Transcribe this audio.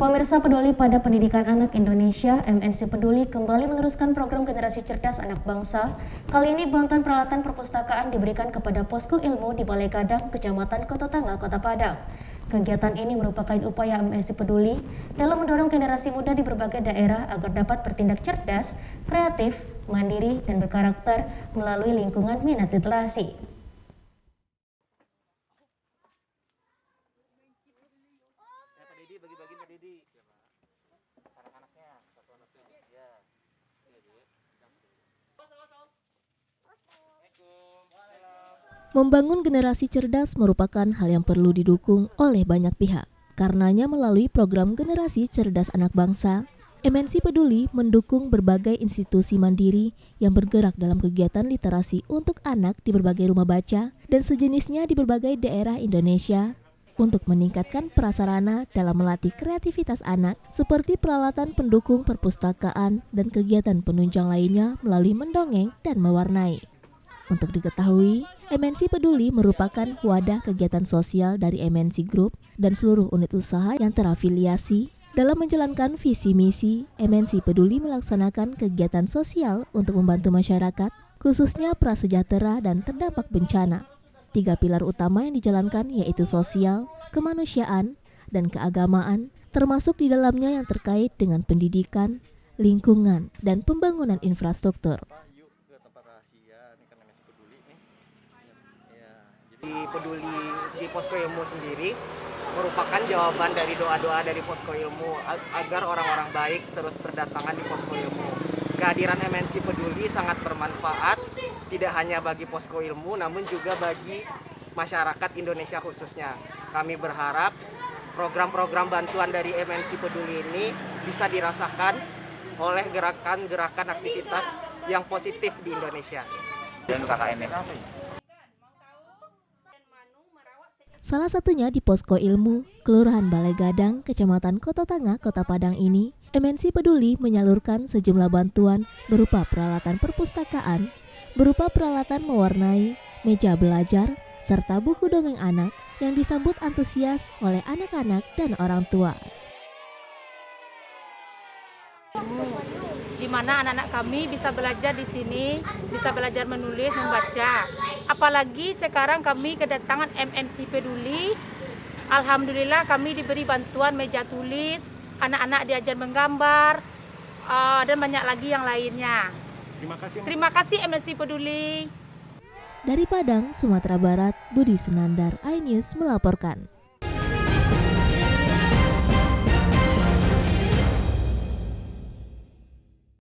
Pemirsa peduli pada pendidikan anak Indonesia, MNC Peduli kembali meneruskan program generasi cerdas anak bangsa. Kali ini bantuan peralatan perpustakaan diberikan kepada posko ilmu di Balai Gadang, Kecamatan Kota Tangga, Kota Padang. Kegiatan ini merupakan upaya MNC Peduli dalam mendorong generasi muda di berbagai daerah agar dapat bertindak cerdas, kreatif, mandiri, dan berkarakter melalui lingkungan minat literasi. Membangun generasi cerdas merupakan hal yang perlu didukung oleh banyak pihak. Karenanya melalui program Generasi Cerdas Anak Bangsa, MNC Peduli mendukung berbagai institusi mandiri yang bergerak dalam kegiatan literasi untuk anak di berbagai rumah baca dan sejenisnya di berbagai daerah Indonesia untuk meningkatkan prasarana dalam melatih kreativitas anak seperti peralatan pendukung perpustakaan dan kegiatan penunjang lainnya melalui mendongeng dan mewarnai. Untuk diketahui, MNC Peduli merupakan wadah kegiatan sosial dari MNC Group dan seluruh unit usaha yang terafiliasi. Dalam menjalankan visi misi, MNC Peduli melaksanakan kegiatan sosial untuk membantu masyarakat, khususnya prasejahtera dan terdampak bencana. 3 pilar utama yang dijalankan yaitu sosial, kemanusiaan, dan keagamaan, termasuk di dalamnya yang terkait dengan pendidikan, lingkungan, dan pembangunan infrastruktur. Di Posko Ilmu sendiri merupakan jawaban dari doa-doa dari Posko Ilmu agar orang-orang baik terus berdatangan di Posko Ilmu. Kehadiran MNC Peduli sangat bermanfaat tidak hanya bagi Posko Ilmu namun juga bagi masyarakat Indonesia khususnya. Kami berharap program-program bantuan dari MNC Peduli ini bisa dirasakan oleh gerakan-gerakan aktivitas yang positif di Indonesia. Dan KKN ini Salah satunya di Posko Ilmu, Kelurahan Balai Gadang, Kecamatan Kota Tangga, Kota Padang ini, MNC Peduli menyalurkan sejumlah bantuan berupa peralatan perpustakaan, berupa peralatan mewarnai, meja belajar, serta buku dongeng anak yang disambut antusias oleh anak-anak dan orang tua. Di mana anak-anak kami bisa belajar di sini, bisa belajar menulis, membaca. Apalagi sekarang kami kedatangan MNC Peduli. Alhamdulillah kami diberi bantuan meja tulis, anak-anak diajar menggambar, dan banyak lagi yang lainnya. Terima kasih MNC Peduli. Dari Padang, Sumatera Barat, Budi Sunandar, iNews melaporkan.